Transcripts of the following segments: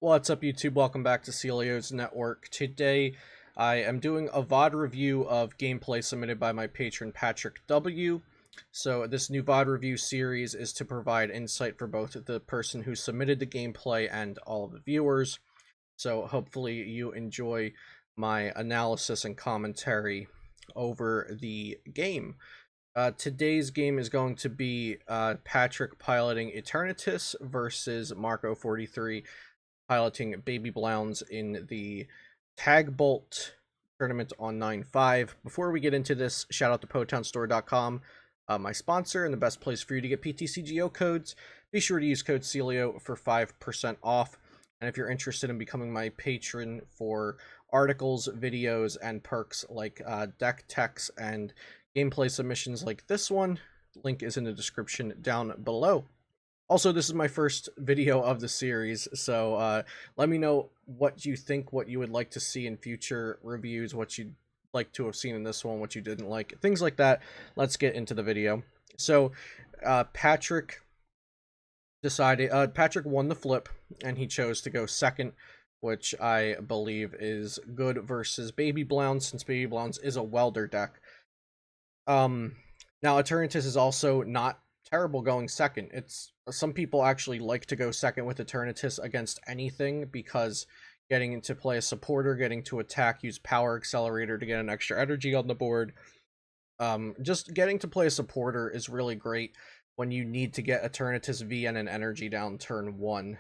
What's up, YouTube? Welcome back to Celio's Network. Today, I am doing a VOD review of gameplay submitted by my patron Patrick W. So this new VOD review series is to provide insight for both the person who submitted the gameplay and all of the viewers. So hopefully you enjoy my analysis and commentary over the game. Today's game is going to be Patrick piloting Eternatus versus Marco43 piloting Baby Blounds in the Tag Bolt tournament on 9/5. Before we get into this, shout out to PotownStore.com, my sponsor and the best place for you to get PTCGO codes. Be sure to use code Celio for 5% off. And if you're interested in becoming my patron for articles, videos, and perks like deck techs and gameplay submissions like this one, link is in the description down below. Also, this is my first video of the series, so let me know what you think, what you would like to see in future reviews, what you'd like to have seen in this one, what you didn't like, things like that. Let's get into the video. So, Patrick won the flip, and he chose to go second, which I believe is good versus Baby Blounds, since Baby Blounds is a welder deck. Now, Eternatus is also not terrible going second. Some people actually like to go second with Eternatus against anything because getting to play a supporter, getting to attack, use power accelerator to get an extra energy on the board. Just getting to play a supporter is really great when you need to get Eternatus V and an energy down turn 1.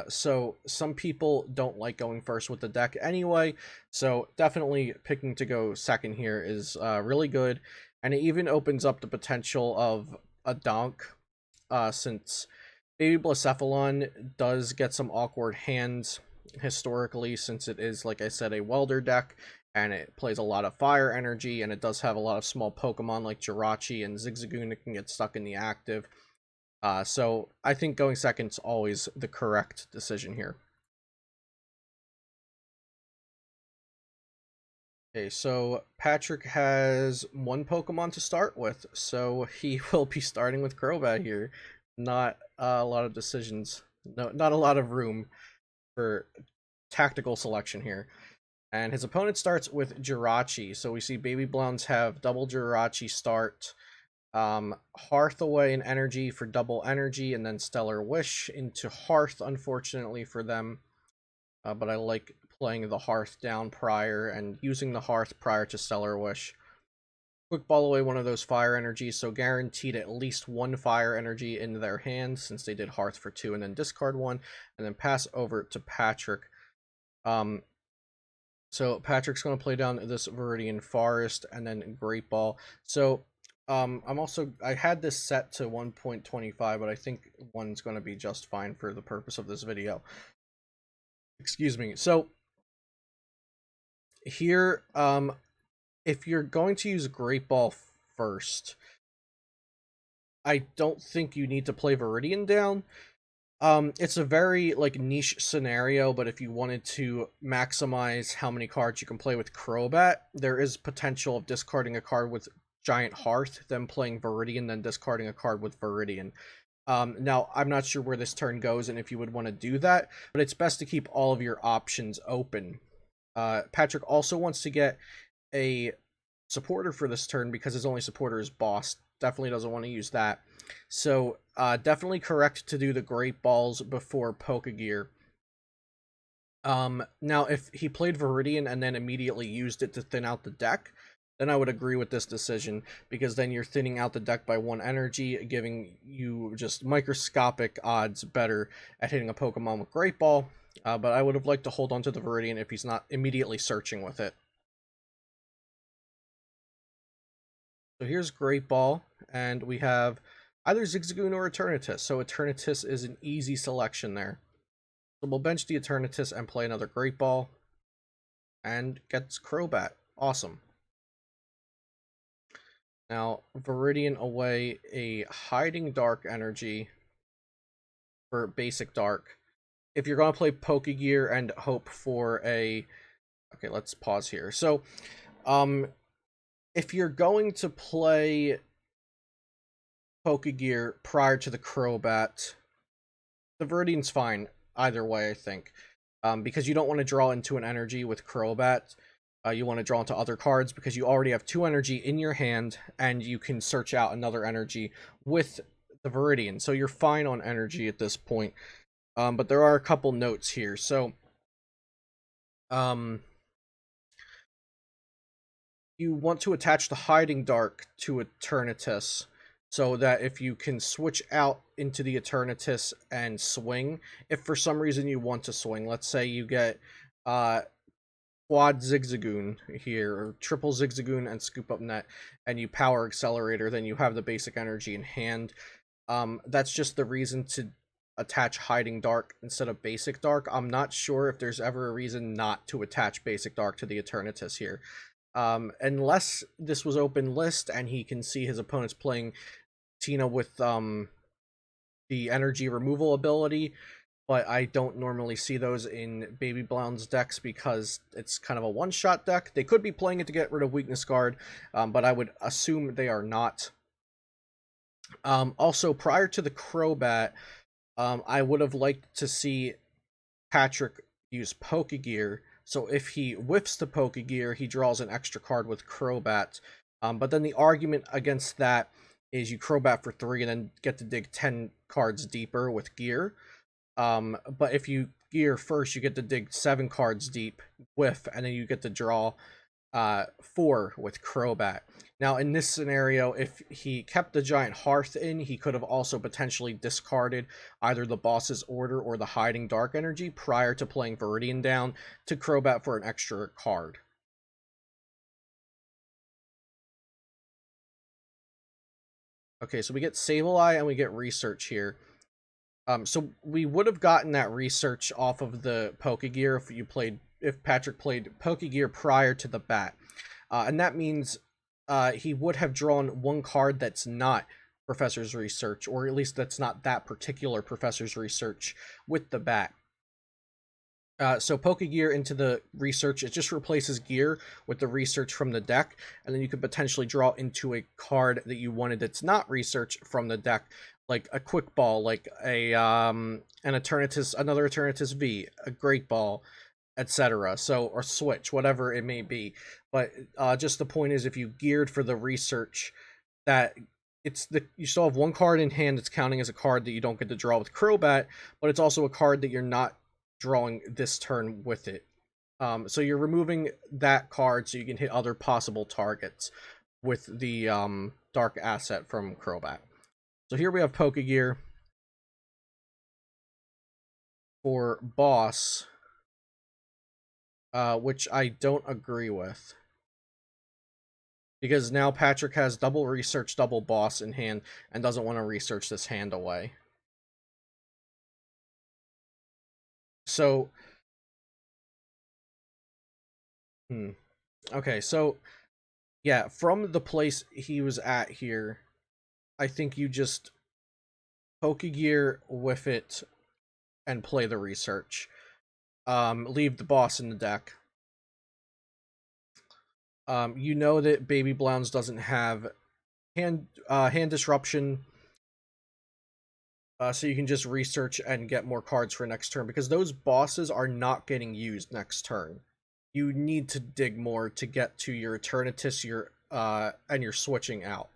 So some people don't like going first with the deck anyway, so definitely picking to go second here is really good. And it even opens up the potential of a donk, since Baby Blacephalon does get some awkward hands historically, since it is, like I said, a welder deck, and it plays a lot of fire energy, and it does have a lot of small Pokemon like Jirachi and Zigzagoon that can get stuck in the active. So I think going second is always the correct decision here. Okay, so Patrick has one Pokemon to start with, so he will be starting with Crobat here. Not a lot of decisions. No, not a lot of room for tactical selection here. And his opponent starts with Jirachi, so we see Baby Blounds have double Jirachi start. Hearth away in energy for double energy, and then Stellar Wish into Hearth, unfortunately for them. But I like playing the Hearth down prior and using the Hearth prior to Stellar Wish. Quick ball away one of those fire energies, so guaranteed at least one fire energy in their hand, since they did Hearth for 2 and then discard 1, and then pass over to Patrick. So Patrick's going to play down this Viridian Forest and then Great Ball. So I had this set to 1.25, but I think 1's going to be just fine for the purpose of this video. Excuse me. So here, if you're going to use Great Ball first, I don't think you need to play Viridian down. It's a very niche scenario, but if you wanted to maximize how many cards you can play with Crobat, there is potential of discarding a card with Giant Hearth, then playing Viridian, then discarding a card with Viridian. Now, I'm not sure where this turn goes and if you would want to do that, but it's best to keep all of your options open. Patrick also wants to get a supporter for this turn because his only supporter is Boss. Definitely doesn't want to use that. So, definitely correct to do the Great Balls before Pokegear. Now, if he played Viridian and then immediately used it to thin out the deck, then I would agree with this decision, because then you're thinning out the deck by 1 energy, giving you just microscopic odds better at hitting a Pokemon with Great Ball. But I would have liked to hold on to the Viridian if he's not immediately searching with it. So here's Great Ball, and we have either Zigzagoon or Eternatus. So Eternatus is an easy selection there. So we'll bench the Eternatus and play another Great Ball, and gets Crobat. Awesome. Now, Viridian away a Hiding Dark energy for basic Dark. If you're going to play Pokegear and hope for a... Okay, let's pause here. So, if you're going to play Pokegear prior to the Crobat, the Viridian's fine either way, I think. because you don't want to draw into an energy with Crobat. You want to draw into other cards because you already have 2 energy in your hand, and you can search out another energy with the Viridian. So you're fine on energy at this point. But there are a couple notes here. So, you want to attach the Hiding Dark to Eternatus, so that if you can switch out into the Eternatus and swing, if for some reason you want to swing, let's say you get quad Zigzagoon here, or triple Zigzagoon and Scoop Up Net, and you power Accelerator, then you have the basic energy in hand. That's just the reason to attach Hiding Dark instead of Basic Dark. I'm not sure if there's ever a reason not to attach Basic Dark to the Eternatus here. Unless this was open list and he can see his opponents playing Tina with the energy removal ability, but I don't normally see those in Baby Blound's decks because it's kind of a one-shot deck. They could be playing it to get rid of Weakness Guard, but I would assume they are not. Also, prior to the Crobat, I would have liked to see Patrick use Pokegear, so if he whiffs the Pokegear, he draws an extra card with Crobat. But then the argument against that is you Crobat for 3 and then get to dig 10 cards deeper with Gear. But if you Gear first, you get to dig 7 cards deep, whiff, and then you get to draw 4 with Crobat. Now, in this scenario, if he kept the Giant Hearth in, he could have also potentially discarded either the Boss's Order or the Hiding Dark energy prior to playing Viridian down to Crobat for an extra card. Okay, so we get Sableye and we get Research here. So we would have gotten that Research off of the Pokegear if Patrick played Pokegear prior to the bat. And that means he would have drawn 1 card that's not Professor's Research, or at least that's not that particular Professor's Research with the bat. So Pokegear into the Research, it just replaces Gear with the Research from the deck, and then you could potentially draw into a card that you wanted that's not Research from the deck, like a Quick Ball, like an Eternatus, another Eternatus V, a Great Ball, etc. So, or Switch, whatever it may be. But just the point is, if you geared for the Research, that you still have 1 card in hand that's counting as a card that you don't get to draw with Crobat, but it's also a card that you're not drawing this turn with it. So you're removing that card so you can hit other possible targets with the Dark asset from Crobat. So here we have Pokegear for Boss, which I don't agree with. Because now Patrick has double Research, double Boss in hand, and doesn't want to research this hand away. So, okay, so, yeah, from the place he was at here, I think you just Pokegear, whiff it, and play the Research. Leave the Boss in the deck. You know that Baby Blounds doesn't have hand disruption, so you can just Research and get more cards for next turn, because those bosses are not getting used next turn. You need to dig more to get to your Eternatus, and you're switching out.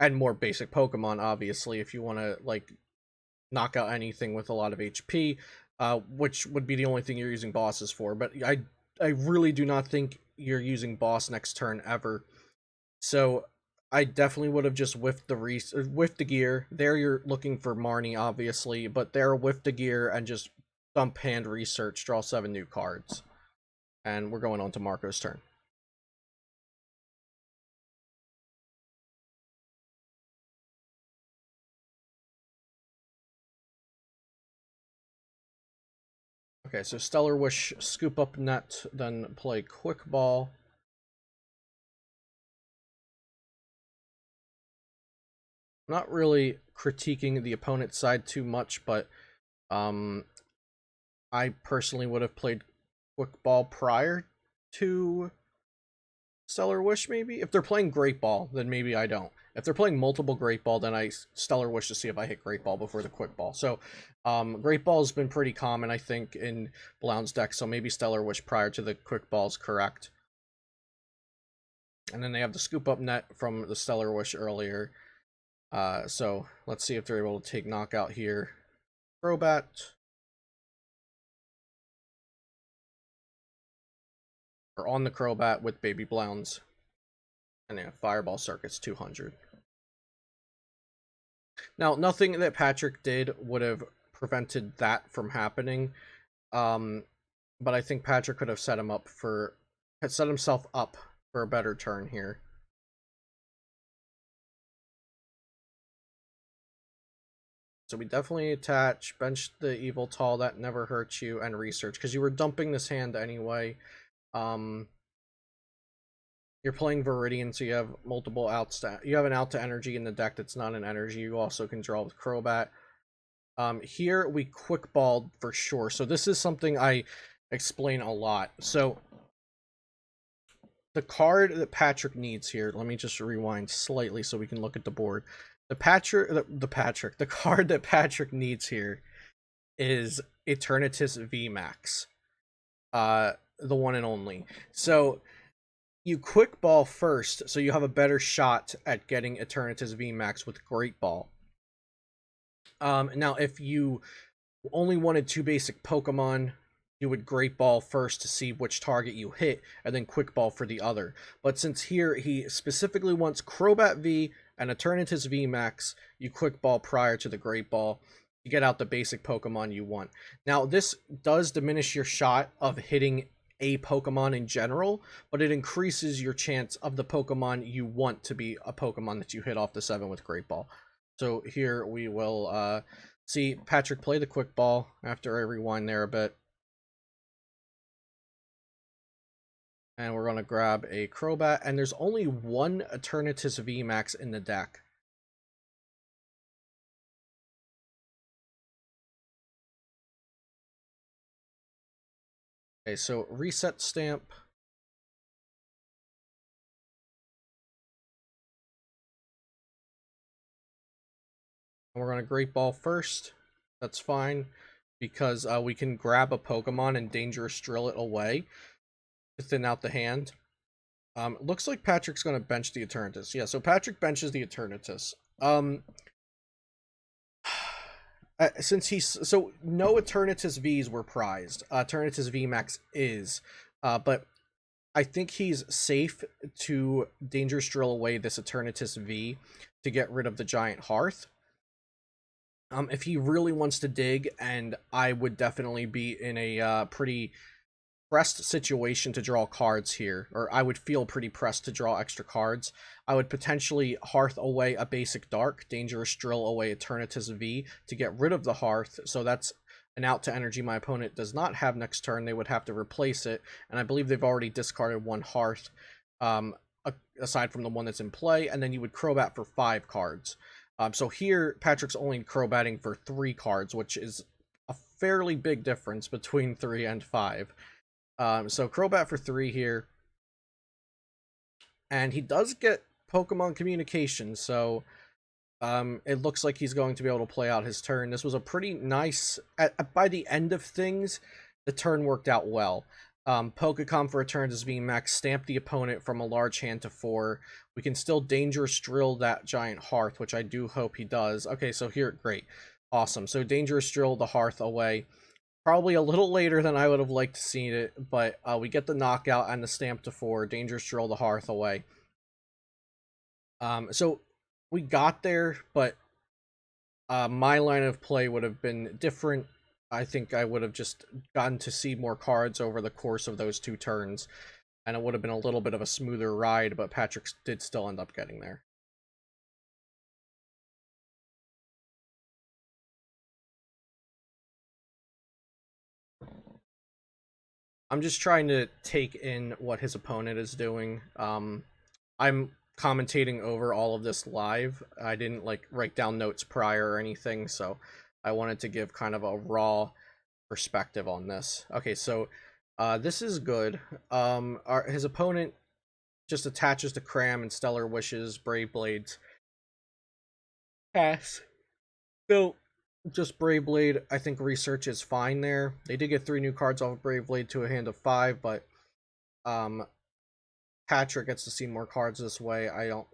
And more basic Pokemon, obviously, if you want to, like, knock out anything with a lot of HP, which would be the only thing you're using bosses for. But I really do not think you're using boss next turn ever. So I definitely would have just whiffed the Gear. There you're looking for Marnie, obviously, but there whiff the Gear and just dump hand Research, draw 7 new cards. And we're going on to Marco's turn. Okay, so Stellar Wish, Scoop Up Net, then play Quick Ball. Not really critiquing the opponent's side too much, but I personally would have played Quick Ball prior to Stellar Wish, maybe? If they're playing Great Ball, then maybe I don't. If they're playing multiple Great Ball, then I Stellar Wish to see if I hit Great Ball before the Quick Ball. So Great Ball has been pretty common, I think, in Blound's deck, so maybe Stellar Wish prior to the Quick Ball is correct. And then they have the Scoop Up Net from the Stellar Wish earlier. So let's see if they're able to take Knockout here. Crobat. Or on the Crobat with Baby Blounds. And yeah, Fireball Circuit's 200. Now, nothing that Patrick did would have prevented that from happening. But I think Patrick could have set himself up for a better turn here. So we definitely attach, bench the Evil Tall, that never hurts you, and research, because you were dumping this hand anyway. You're playing Viridian, so you have multiple outs. You have an out to energy in the deck that's not an energy. You also can draw with Crobat. Here we quick balled for sure. So this is something I explain a lot. So the card that Patrick needs here, let me just rewind slightly so we can look at the board. The card that Patrick needs here is Eternatus VMAX. The one and only. So you quick ball first, so you have a better shot at getting Eternatus VMAX with Great Ball. Now, if you only wanted 2 basic Pokemon, you would Great Ball first to see which target you hit, and then Quick Ball for the other. But since here he specifically wants Crobat V and Eternatus VMAX, you Quick Ball prior to the Great Ball to get out the basic Pokemon you want. Now, this does diminish your shot of hitting a Pokemon in general, but it increases your chance of the Pokemon you want to be a Pokemon that you hit off the 7 with Great Ball. So here we will see Patrick play the Quick Ball after I rewind there a bit. And we're going to grab a Crobat, and there's only one Eternatus VMAX in the deck. Okay, so reset stamp. And we're going to Great Ball first. That's fine, because we can grab a Pokemon and Dangerous Drill it away to thin out the hand. Looks like Patrick's going to bench the Eternatus. Yeah, so Patrick benches the Eternatus. So no Eternatus Vs were prized. Eternatus VMAX is, but I think he's safe to Dangerous Drill away this Eternatus V to get rid of the Giant Hearth. If he really wants to dig, and I would definitely be in a pretty pressed situation to draw cards here, or I would feel pretty pressed to draw extra cards, I would potentially Hearth away a basic Dark, Dangerous Drill away Eternatus V to get rid of the Hearth, so that's an out to energy my opponent does not have next turn. They would have to replace it, and I believe they've already discarded one Hearth, aside from the one that's in play, and then you would Crobat for 5 cards. So here, Patrick's only Crobatting for 3 cards, which is a fairly big difference between 3 and 5. So Crobat for 3 here. And he does get Pokemon Communication, so it looks like he's going to be able to play out his turn. This was a pretty nice... by the end of things, the turn worked out well. Pokecom for Eternatus VMAX, stamp the opponent from a large hand to 4. We can still Dangerous Drill that Giant Hearth, which I do hope he does. Okay, so here, great. Awesome. So Dangerous Drill the Hearth away. Probably a little later than I would have liked to see it, but we get the knockout and the stamp to 4. Dangerous Drill the Hearth away. So we got there, but my line of play would have been different. I think I would have just gotten to see more cards over the course of those 2 turns, and it would have been a little bit of a smoother ride, but Patrick did still end up getting there. I'm just trying to take in what his opponent is doing. I'm commentating over all of this live. I didn't like write down notes prior or anything, so I wanted to give kind of a raw perspective on this. Okay, so this is good. His opponent just attaches to Cram and Stellar Wishes, Brave Blades. Pass. So, just Brave Blade, I think research is fine there. They did get 3 new cards off of Brave Blade to a hand of 5, but um, Patrick gets to see more cards this way. I don't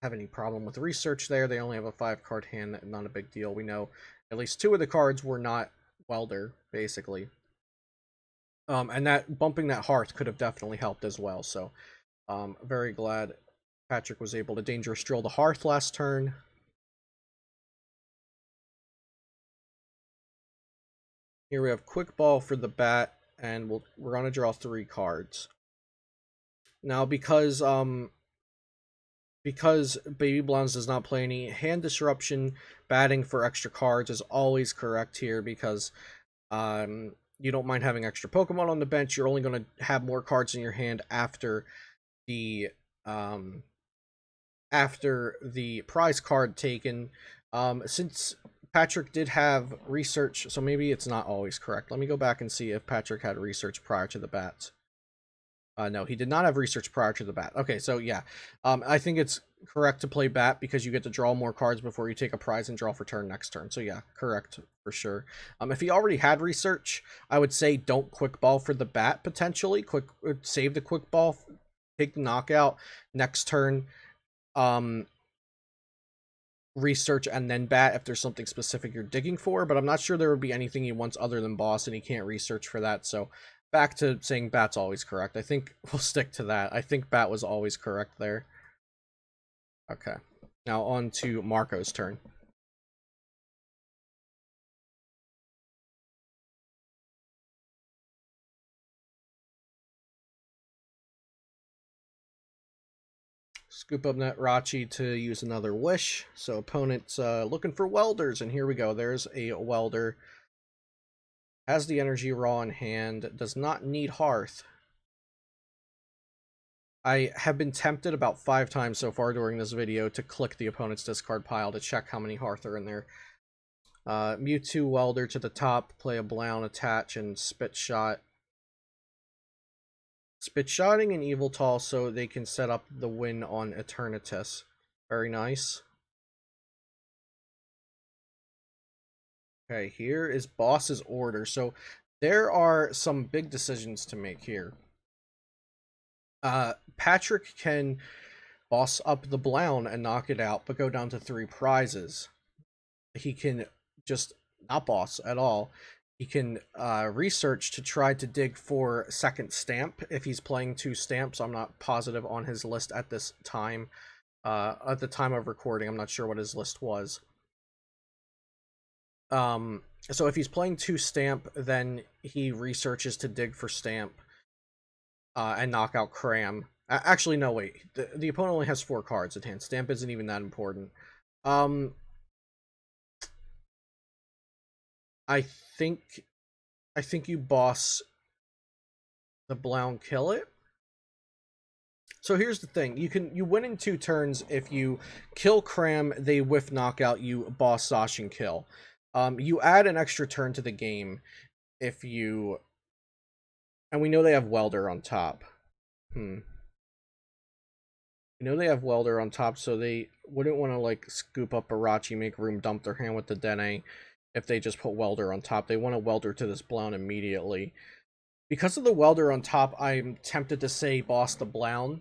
have any problem with research there. They only have a 5-card hand, not a big deal. We know at least 2 of the cards were not Welder, basically. And that bumping that Hearth could have definitely helped as well. So, very glad Patrick was able to Dangerous Drill the Hearth last turn. Here we have Quick Ball for the bat, and we're gonna draw 3 cards. Now, because Baby Blondes does not play any hand disruption, batting for extra cards is always correct here because you don't mind having extra Pokemon on the bench. You're only going to have more cards in your hand after the prize card taken. Since Patrick did have research, so maybe it's not always correct. Let me go back and see if Patrick had research prior to the bats. No, he did not have research prior to the bat. Okay, so yeah. I think it's correct to play bat because you get to draw more cards before you take a prize and draw for turn next turn. So yeah, correct for sure. If he already had research, I would say don't quick ball for the bat potentially. Save the quick ball, take the knockout next turn. Research and then bat if there's something specific you're digging for, but I'm not sure there would be anything he wants other than boss, and he can't research for that. So back to saying bat's always correct. I think we'll stick to that. I think bat was always correct there. Okay, now on to Marco's turn. Scoop up that Rachi to use another wish. So opponent's looking for welders, and here we go. There's a welder. Has the energy raw in hand. Does not need Hearth. I have been tempted about 5 times so far during this video to click the opponent's discard pile to check how many Hearth are in there. Mewtwo Welder to the top, play a Blown, attach, and Spit Shot. Spit Shotting and Eviltal so they can set up the win on Eternatus. Very nice. Okay, here is Boss's order. So there are some big decisions to make here. Patrick can boss up the Blown and knock it out, but go down to 3 prizes. He can just not boss at all. He can research to try to dig for second stamp if he's playing 2 stamps. I'm not positive on his list at this time. At the time of recording, I'm not sure what his list was. So if he's playing 2 stamp, then he researches to dig for stamp and knock out Cram. Actually, no, wait. The opponent only has 4 cards at hand. Stamp isn't even that important. I think you boss the Blown, kill it. So here's the thing: you win in 2 turns if you kill Cram, they whiff knockout, you boss Sash and kill. You add an extra turn to the game if you, and we know they have Welder on top. We know they have Welder on top, so they wouldn't want to like scoop up Barachi, make room, dump their hand with the Dene. If they just put Welder on top, they want a Welder to this Blown immediately. Because of the Welder on top, I'm tempted to say boss the Blown.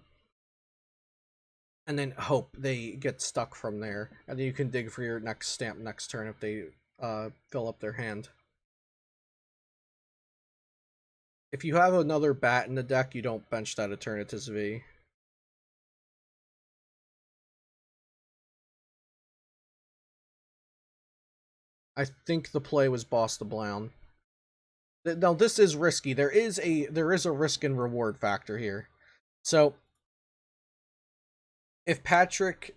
And then hope they get stuck from there. And then you can dig for your next stamp next turn if they fill up their hand. If you have another bat in the deck, you don't bench that Eternatus V. I think the play was boss the Blown. Now this is risky. There is a risk and reward factor here. So if Patrick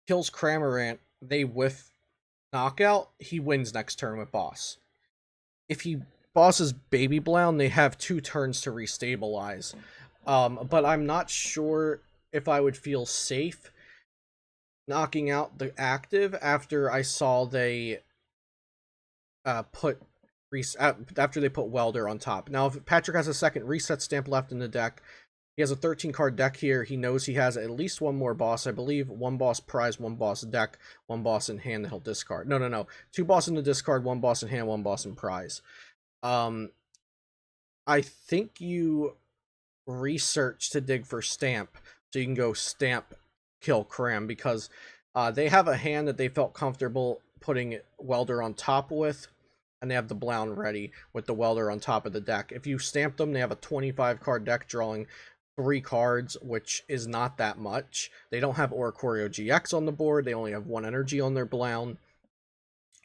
kills Cramorant, they whiff knockout, he wins next turn with boss. If he bosses Baby Blown, they have 2 turns to restabilize. But I'm not sure if I would feel safe knocking out the active after I saw they after they put Welder on top. Now, if Patrick has a second reset stamp left in the deck, He has a 13 card deck here. He knows he has at least one more boss, I believe. One boss prize, one boss deck, one boss in hand that he'll discard. No. 2 boss in the discard, 1 boss in hand, 1 boss in prize. I think you research to dig for stamp, so you can go stamp kill Cram, because they have a hand that they felt comfortable putting Welder on top with, and they have the Blound ready with the Welder on top of the deck. If you stamp them, they have a 25 card deck drawing 3 cards, which is not that much. They don't have Oricorio GX on the board. They only have 1 energy on their Blound.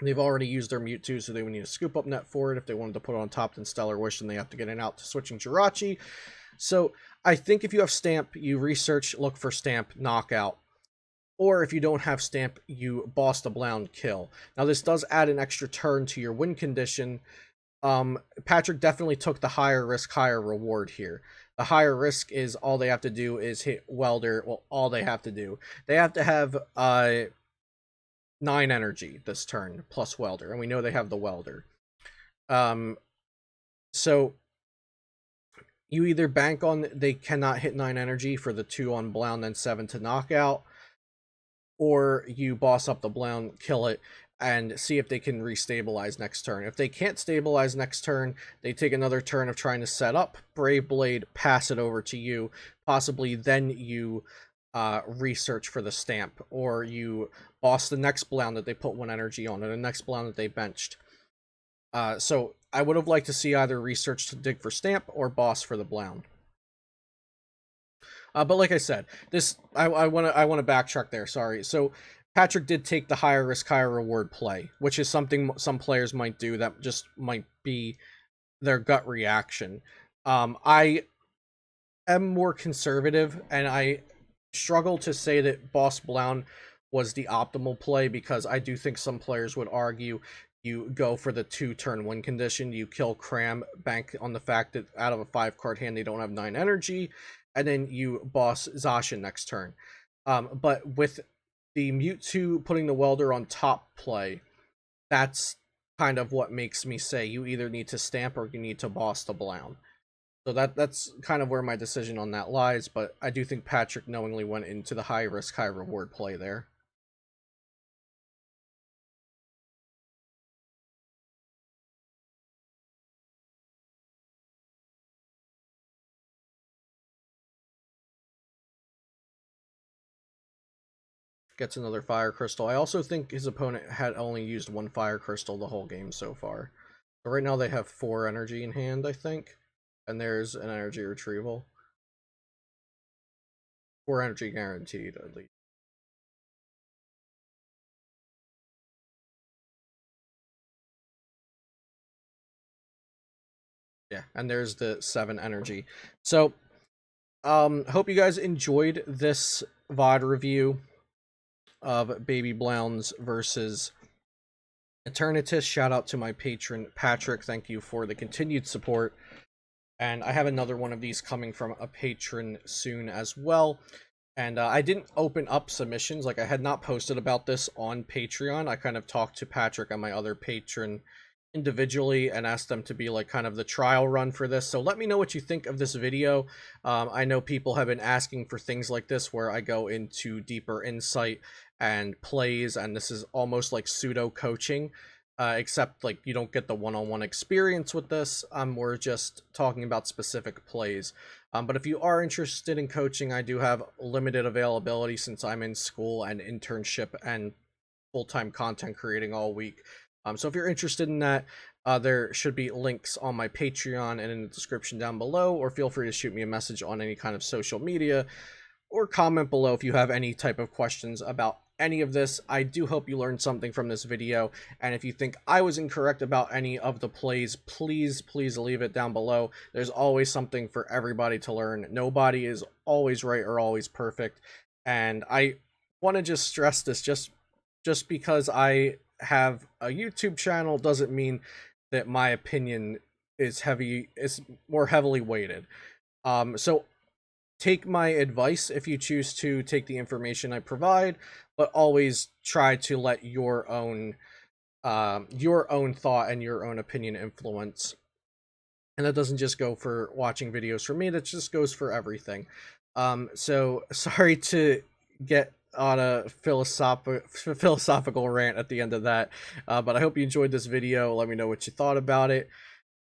They've already used their Mewtwo, so they would need a scoop up net for it. If they wanted to put it on top, then Stellar Wish, and they have to get it out to switching Jirachi. So I think if you have Stamp, you research, look for Stamp, knockout. Or if you don't have Stamp, you boss the Blound, kill. Now this does add an extra turn to your win condition. Patrick definitely took the higher risk, higher reward here. The higher risk is all they have to do is hit Welder. Well, all they have to do. They have to have 9 energy this turn, plus Welder, and we know they have the Welder. So you either bank on they cannot hit 9 energy for the 2 on Blound, then 7 to knockout, or you boss up the Blound, kill it, and see if they can restabilize next turn. If they can't stabilize next turn, they take another turn of trying to set up, Brave Blade, pass it over to you, possibly then you research for the stamp, or you boss the next Blound that they put 1 energy on, or the next Blound that they benched. So I would have liked to see either research to dig for stamp or boss for the Blound. But like I said, this I want to backtrack there. Sorry. So Patrick did take the higher risk, higher reward play, which is something some players might do that just might be their gut reaction. I am more conservative, and I struggle to say that Boss Blound was the optimal play, because I do think some players would argue you go for the 2-turn win condition, you kill Cram, bank on the fact that out of a 5-card hand they don't have 9 energy, and then you boss Zacian next turn. But with the Mewtwo putting the Welder on top play, that's kind of what makes me say you either need to stamp or you need to boss the Blound. So that's kind of where my decision on that lies, but I do think Patrick knowingly went into the high risk, high reward play there. Gets another Fire Crystal. I also think his opponent had only used 1 Fire Crystal the whole game so far. So right now they have 4 energy in hand, I think. And there's an energy retrieval. 4 energy guaranteed, at least. Yeah, and there's the 7 energy. So, hope you guys enjoyed this VOD review of Baby Blounds versus Eternatus. Shout out to my patron, Patrick. Thank you for the continued support. And I have another one of these coming from a patron soon as well. And I didn't open up submissions. Like, I had not posted about this on Patreon. I kind of talked to Patrick and my other patron individually and asked them to be like kind of the trial run for this. So let me know what you think of this video. I know people have been asking for things like this where I go into deeper insight and plays, and this is almost like pseudo coaching, except like you don't get the one-on-one experience with this. We're just talking about specific plays. But if you are interested in coaching, I do have limited availability since I'm in school and internship and full-time content creating all week. So if you're interested in that, there should be links on my Patreon and in the description down below, or feel free to shoot me a message on any kind of social media, or comment below if you have any type of questions about any of this. I do hope you learned something from this video, and if you think I was incorrect about any of the plays, please leave it down below. There's always something for everybody to learn. Nobody is always right or always perfect, and I want to just stress this, just because I have a YouTube channel doesn't mean that my opinion is more heavily weighted. So take my advice if you choose to take the information I provide, but always try to let your own thought and your own opinion influence And that doesn't just go for watching videos from me, that just goes for everything. So sorry to get on a philosophical rant at the end of that, but I hope you enjoyed this video. Let me know what you thought about it.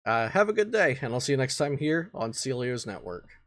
Have a good day, and I'll see you next time here on Celio's Network.